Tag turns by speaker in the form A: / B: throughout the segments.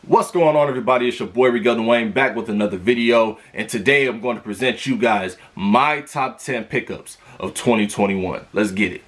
A: What's going on, everybody? It's your boy Miguel Dwayne back with another video, and today I'm going to present you guys my top 10 pickups of 2021. Let's get it.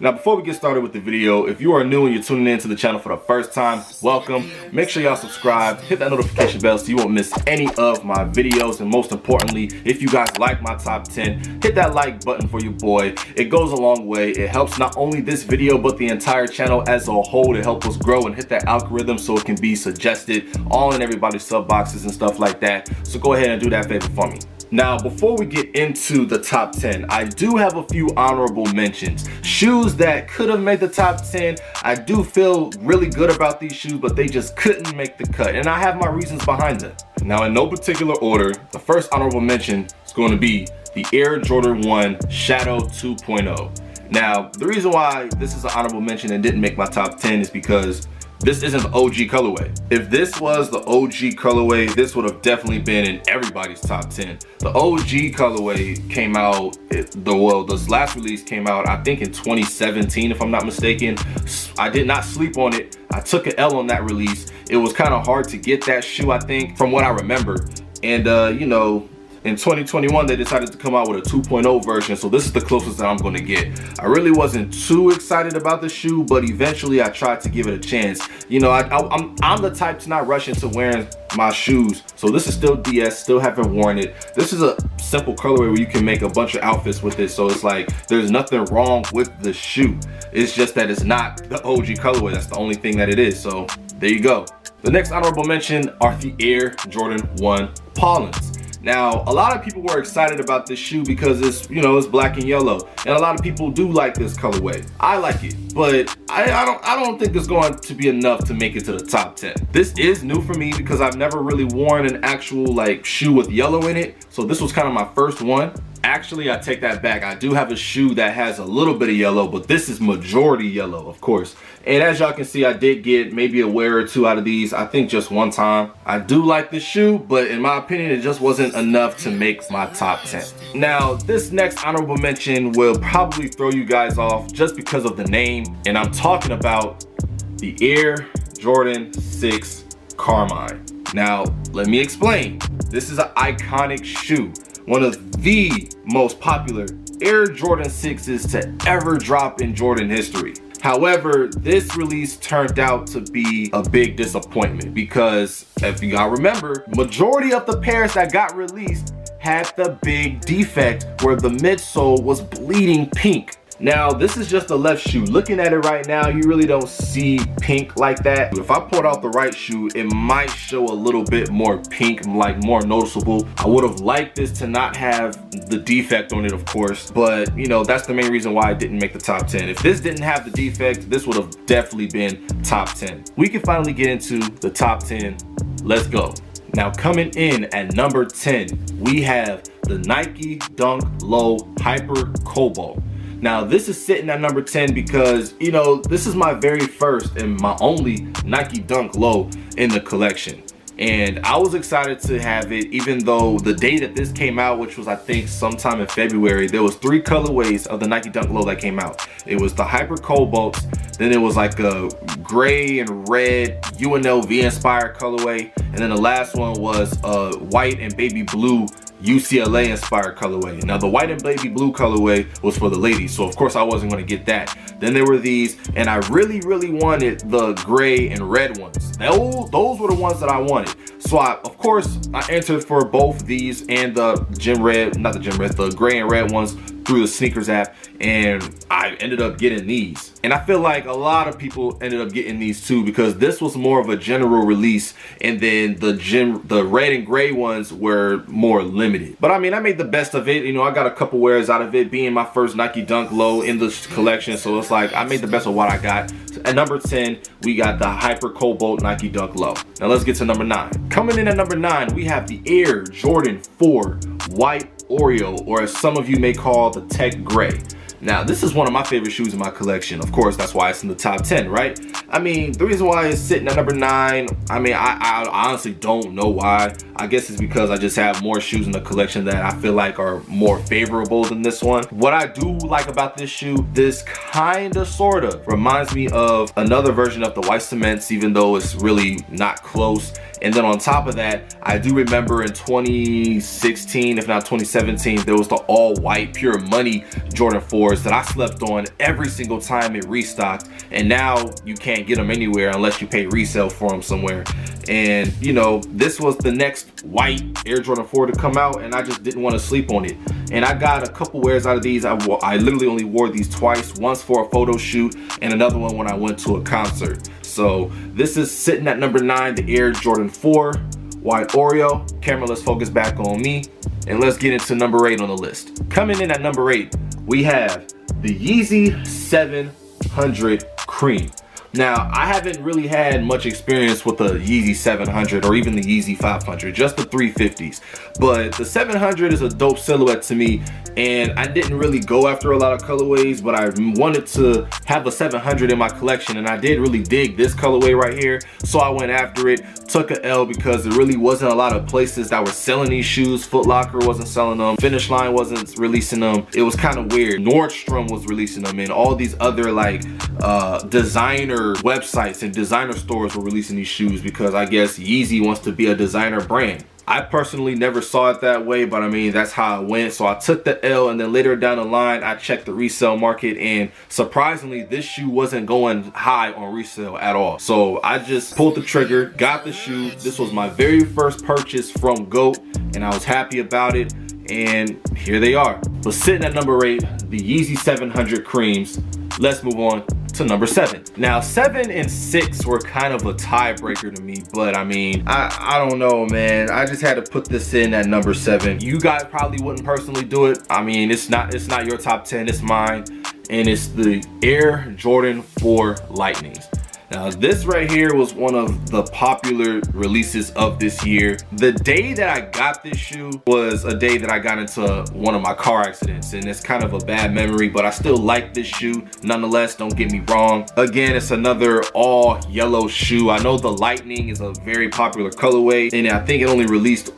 A: Now, before we get started with the video, if you are new and you're tuning in to the channel for the first time, welcome. Make sure y'all subscribe, hit that notification bell so you won't miss any of my videos. And most importantly, if you guys like my top 10, hit that like button for your boy. It goes a long way. It helps not only this video, but the entire channel as a whole to help us grow and hit that algorithm so it can be suggested all in everybody's sub boxes and stuff like that. So go ahead and do that favor for me. Now, before we get into the top 10, I do have a few honorable mentions. Shoes that could have made the top 10. I do feel really good about these shoes, but they just couldn't make the cut. And I have my reasons behind them. Now, in no particular order, the first honorable mention is going to be the Air Jordan 1 Shadow 2.0. Now, the reason why this is an honorable mention and didn't make my top 10 is because this isn't the OG colorway. If this was the OG colorway, this would have definitely been in everybody's top 10. The OG colorway came out, this last release came out, I think in 2017, if I'm not mistaken. I did not sleep on it. I took an L on that release. It was kind of hard to get that shoe, I think, from what I remember. And you know, in 2021, they decided to come out with a 2.0 version, so this is the closest that I'm going to get. I really wasn't too excited about the shoe, but eventually I tried to give it a chance. You know, I'm the type to not rush into wearing my shoes, so this is still DS, still haven't worn it. This is a simple colorway where you can make a bunch of outfits with it, so it's like there's nothing wrong with the shoe. It's just that it's not the OG colorway. That's the only thing that it is, so there you go. The next honorable mention are the Air Jordan 1 Paulins. Now, a lot of people were excited about this shoe because it's, you know, it's black and yellow, and a lot of people do like this colorway. I like it, but I don't think it's going to be enough to make it to the top 10. This is new for me because I've never really worn an actual like shoe with yellow in it, so this was kind of my first one. Actually, I take that back. I do have a shoe that has a little bit of yellow, but this is majority yellow, of course. And as y'all can see, I did get maybe a wear or two out of these. I think just one time. I do like this shoe, but in my opinion, it just wasn't enough to make my top 10. Now, this next honorable mention will probably throw you guys off just because of the name. And I'm talking about the Air Jordan 6 Carmine. Now, let me explain. This is an iconic shoe. One of the most popular Air Jordan 6s to ever drop in Jordan history. However, this release turned out to be a big disappointment because if you all remember, majority of the pairs that got released had the big defect where the midsole was bleeding pink. Now, this is just the left shoe. Looking at it right now, you really don't see pink like that. If I pulled out the right shoe, it might show a little bit more pink, like more noticeable. I would have liked this to not have the defect on it, of course, but you know, that's the main reason why it didn't make the top 10. If this didn't have the defect, this would have definitely been top 10. We can finally get into the top 10. Let's go. Now, coming in at number 10, we have the Nike Dunk Low Hyper Cobalt. Now, this is sitting at number 10 because, you know, this is my very first and my only Nike Dunk Low in the collection. And I was excited to have it, even though the day that this came out, which was I think sometime in February, there was 3 colorways of the Nike Dunk Low that came out. It was the Hyper Cobalt, then it was like a gray and red UNLV inspired colorway, and then the last one was a white and baby blue UCLA inspired colorway. Now, the white and baby blue colorway was for the ladies, so of course I wasn't going to get that. Then there were these, and I really wanted the gray and red ones. Those were the ones that I wanted. So of course I entered for both these and the the gray and red ones through the sneakers app, and I ended up getting these. And I feel like a lot of people ended up getting these too because this was more of a general release, and then the red and gray ones were more limited. But I mean, I made the best of it. You know, I got a couple wears out of it, being my first Nike Dunk Low in the collection, so it's like I made the best of what I got. At number 10, we got the Hyper Cobalt Nike Dunk Low. Now let's get to number 9. Coming in at number 9, we have the Air Jordan 4 White Oreo, or as some of you may call the Tech Gray. Now, this is one of my favorite shoes in my collection. Of course, that's why it's in the top 10, right? I mean, the reason why it's sitting at number 9, I mean, I honestly don't know why. I guess it's because I just have more shoes in the collection that I feel like are more favorable than this one. What I do like about this shoe, this kinda sorta reminds me of another version of the white cements, even though it's really not close. And then on top of that, I do remember in 2016, if not 2017, there was the all white pure money Jordan 4s that I slept on every single time it restocked. And now you can't get them anywhere unless you pay resale for them somewhere. And you know, this was the next white Air Jordan 4 to come out, and I just didn't want to sleep on it. And I got a couple wears out of these. I literally only wore these twice, once for a photo shoot and another one when I went to a concert. So this is sitting at number 9, the Air Jordan 4 White Oreo. Camera, let's focus back on me and let's get into number 8 on the list. Coming in at number 8, we have the Yeezy 700 Cream. Now, I haven't really had much experience with the Yeezy 700 or even the Yeezy 500, just the 350s. But the 700 is a dope silhouette to me, and I didn't really go after a lot of colorways, but I wanted to have a 700 in my collection, and I did really dig this colorway right here. So I went after it, took a L because there really wasn't a lot of places that were selling these shoes. Foot Locker wasn't selling them, Finish Line wasn't releasing them. It was kind of weird. Nordstrom was releasing them, and all these other like designer websites and designer stores were releasing these shoes because I guess Yeezy wants to be a designer brand. I personally never saw it that way, but I mean, that's how it went. So I took the L, and then later down the line, I checked the resale market, and surprisingly, this shoe wasn't going high on resale at all. So I just pulled the trigger, got the shoe. This was my very first purchase from GOAT, and I was happy about it. And here they are. But sitting at number 8, the Yeezy 700 Creams. Let's move on to number 7. Now 7 and 6 were kind of a tiebreaker to me, but I mean, I don't know, man. I just had to put this in at number 7. You guys probably wouldn't personally do it. I mean, it's not your top 10, it's mine, and it's the Air Jordan 4 Lightnings. Now this right here was one of the popular releases of this year. The day that I got this shoe was a day that I got into one of my car accidents, and it's kind of a bad memory, but I still like this shoe nonetheless, don't get me wrong. Again, it's another all yellow shoe. I know the Lightning is a very popular colorway, and I think it only released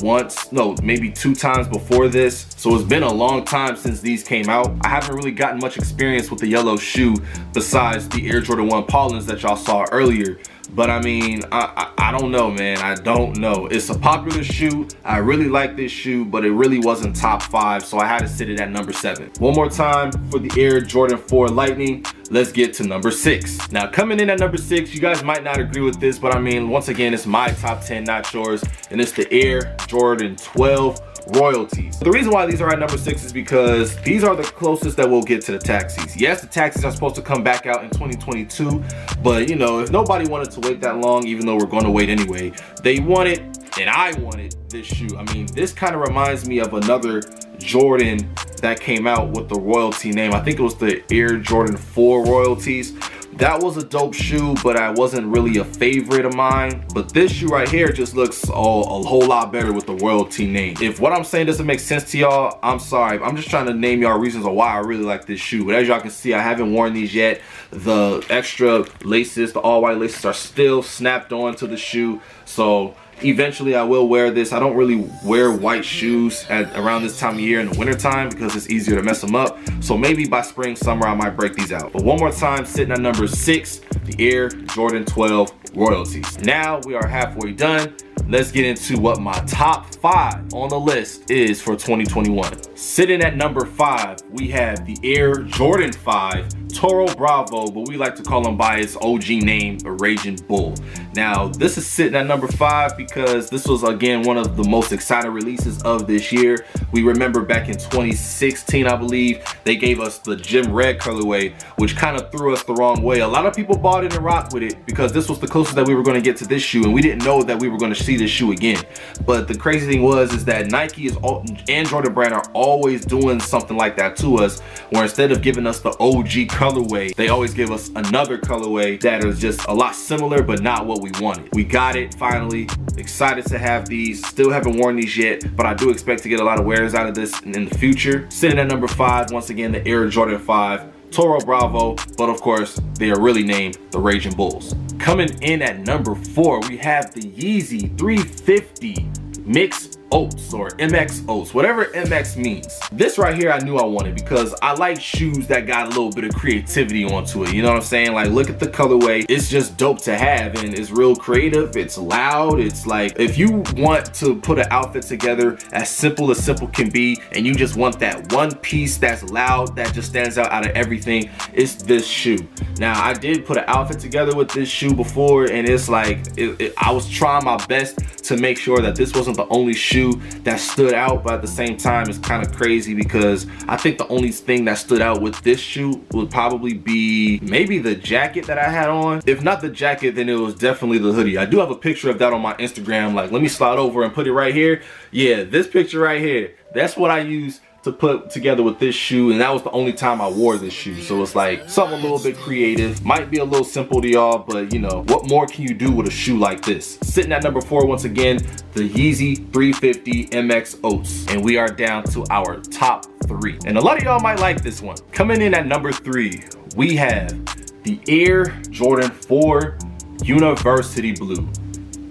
A: once, no, maybe 2 times before this. So it's been a long time since these came out. I haven't really gotten much experience with the yellow shoe besides the Air Jordan 1 Paulins that y'all saw earlier. But I mean, I don't know, man. I don't know. It's a popular shoe. I really like this shoe, but it really wasn't top 5, so I had to sit it at number 7. One more time for the Air Jordan 4 Lightning. Let's get to number 6. Now coming in at number 6, you guys might not agree with this, but I mean, once again, it's my top 10, not yours, and it's the Air Jordan 12 Royalties. The reason why these are at number 6 is because these are the closest that we'll get to the taxis. Yes, the taxis are supposed to come back out in 2022, but you know, if nobody wanted to wait that long, even though we're going to wait anyway, they wanted, and I wanted this shoe. I mean, this kind of reminds me of another Jordan that came out with the royalty name. I think it was the Air Jordan 4 Royalties. That was a dope shoe, but I wasn't really a favorite of mine. But this shoe right here just looks a whole lot better with the royalty name. If what I'm saying doesn't make sense to y'all, I'm sorry. I'm just trying to name y'all reasons of why I really like this shoe. But as y'all can see, I haven't worn these yet. The extra laces, the all white laces, are still snapped on to the shoe. So eventually I will wear this. I don't really wear white shoes around this time of year in the winter time because it's easier to mess them up. So maybe by spring, summer, I might break these out. But one more time, sitting at number 6, the Air Jordan 12 Royalties. Now we are halfway done. Let's get into what my top 5 on the list is for 2021. Sitting at number 5, we have the Air Jordan 5 Toro Bravo, but we like to call him by his OG name, a Raging Bull. Now, this is sitting at number 5 because this was, again, one of the most exciting releases of this year. We remember back in 2016, I believe, they gave us the Gym Red colorway, which kind of threw us the wrong way. A lot of people bought it and rocked with it because this was the closest that we were going to get to this shoe, and we didn't know that we were going to see this shoe again. But the crazy thing is that Nike and Jordan Brand are always doing something like that to us, where instead of giving us the OG color colorway, they always give us another colorway that is just a lot similar but not what we wanted. We got it finally. Excited to have these. Still haven't worn these yet, but I do expect to get a lot of wears out of this in the future. Sitting at number 5, once again, the Air Jordan 5 Toro Bravo, but of course they are really named the Raging Bulls. Coming in at number 4, we have the Yeezy 350 Mix Oats, or MX Oats, whatever MX means. This right here I knew I wanted because I like shoes that got a little bit of creativity onto it. You know what I'm saying? Like, look at the colorway. It's just dope to have, and it's real creative. It's loud. It's like, if you want to put an outfit together as simple can be, and you just want that one piece that's loud, that just stands out of everything, it's this shoe. Now, I did put an outfit together with this shoe before, and it's like, I was trying my best to make sure that this wasn't the only shoe that stood out, but at the same time it's kind of crazy because I think the only thing that stood out with this shoe would probably be maybe the jacket that I had on. If not the jacket, then it was definitely the hoodie. I do have a picture of that on my Instagram. Like, let me slide over and put it right here. Yeah, this picture right here, that's what I used to put together with this shoe, and that was the only time I wore this shoe. So it's like something a little bit creative. Might be a little simple to y'all, but you know, what more can you do with a shoe like this? Sitting at number 4, once again, the Yeezy 350 MX Oats, and we are down to our top 3. And a lot of y'all might like this one. Coming in at number 3, we have the Air Jordan 4 University Blue.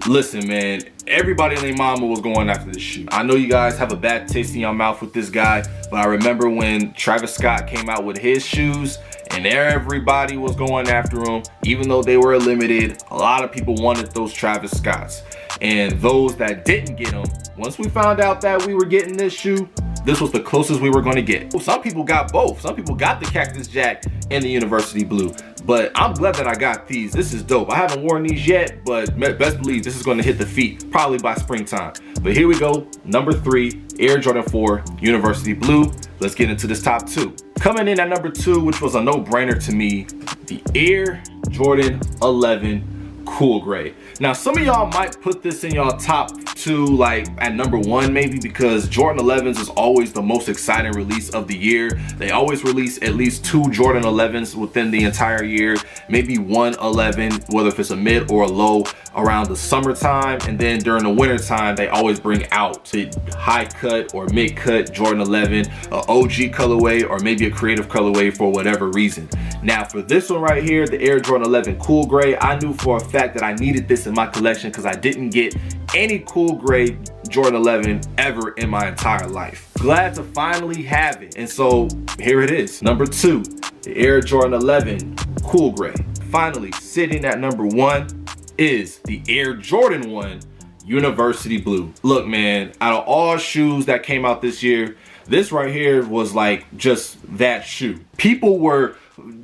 A: Listen, man, everybody and their mama was going after this shoe. I know you guys have a bad taste in your mouth with this guy, but I remember when Travis Scott came out with his shoes and everybody was going after them. Even though they were limited, a lot of people wanted those Travis Scotts. And those that didn't get them, once we found out that we were getting this shoe, this was the closest we were going to get. Some people got both. Some people got the Cactus Jack and the University Blue. But I'm glad that I got these. This is dope. I haven't worn these yet, but best believe this is going to hit the feet probably by springtime. But here we go. Number 3, Air Jordan 4 University Blue. Let's get into this top 2. Coming in at number 2, which was a no-brainer to me, the Air Jordan 11 Cool Gray. Now, some of y'all might put this in y'all top 2, like at number 1 maybe, because Jordan 11s is always the most exciting release of the year. They always release at least 2 Jordan 11s within the entire year, maybe 1 11, whether if it's a mid or a low, around the summertime, and then during the winter time they always bring out a high cut or mid cut Jordan 11, a OG colorway, or maybe a creative colorway for whatever reason. Now, for this one right here, the Air Jordan 11 Cool Gray, I knew for a fact that I needed this in my collection because I didn't get any Cool Gray Jordan 11 ever in my entire life. Glad to finally have it. And so here it is. Number 2, the Air Jordan 11 Cool Gray. Finally, sitting at number 1 is the Air Jordan 1 University Blue. Look, man, out of all shoes that came out this year, this right here was like just that shoe. People were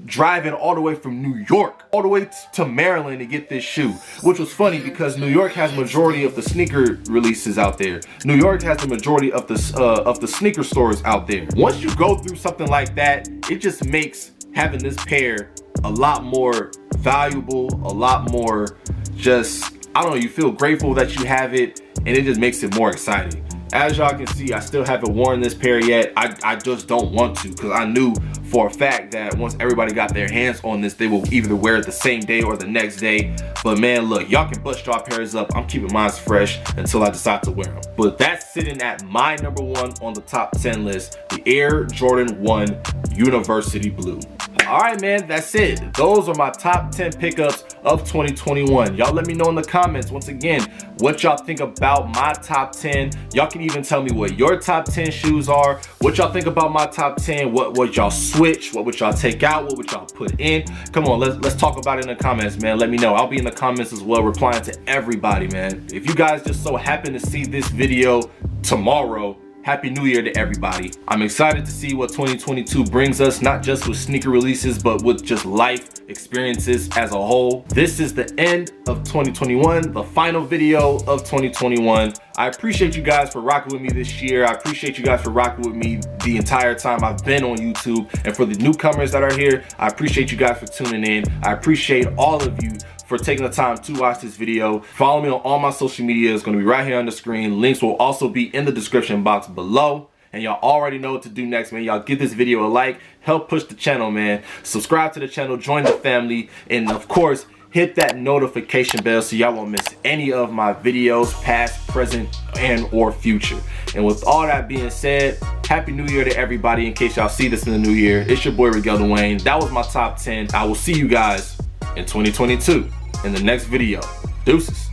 A: driving all the way from New York all the way to Maryland to get this shoe, which was funny because New York has majority of the sneaker releases out there. New York has the majority of the sneaker stores out there. Once you go through something like that, it just makes having this pair a lot more valuable, a lot more just, I don't know, you feel grateful that you have it, and it just makes it more exciting. As y'all can see, I still haven't worn this pair yet. I just don't want to, because I knew for a fact that once everybody got their hands on this, they will either wear it the same day or the next day. But man, look, y'all can bust y'all pairs up. I'm keeping mine fresh until I decide to wear them. But that's sitting at my number 1 on the top 10 list, the Air Jordan 1 University Blue. All right, man, that's it. Those are my top 10 pickups of 2021. Y'all let me know in the comments, once again, what y'all think about my top 10. Y'all can even tell me what your top 10 shoes are, what y'all think about my top 10, what y'all switch, what would y'all take out, what would y'all put in. Come on, let's talk about it in the comments, man. Let me know. I'll be in the comments as well, replying to everybody, man. If you guys just so happen to see this video tomorrow, Happy New Year to everybody. I'm excited to see what 2022 brings us, not just with sneaker releases, but with just life experiences as a whole. This is the end of 2021, the final video of 2021. I appreciate you guys for rocking with me this year. I appreciate you guys for rocking with me the entire time I've been on YouTube. And for the newcomers that are here, I appreciate you guys for tuning in. I appreciate all of you for taking the time to watch this video. Follow me on all my social media. It's going to be right here on the screen. Links will also be in the description box below. And y'all already know what to do next, man. Y'all give this video a like, help push the channel, man. Subscribe to the channel, join the family, and of course, hit that notification bell so y'all won't miss any of my videos, past, present, and or future. And with all that being said, Happy New Year to everybody in case y'all see this in the new year. It's your boy Rigel Dwayne. That was my top 10. I will see you guys in 2022 in the next video. Deuces.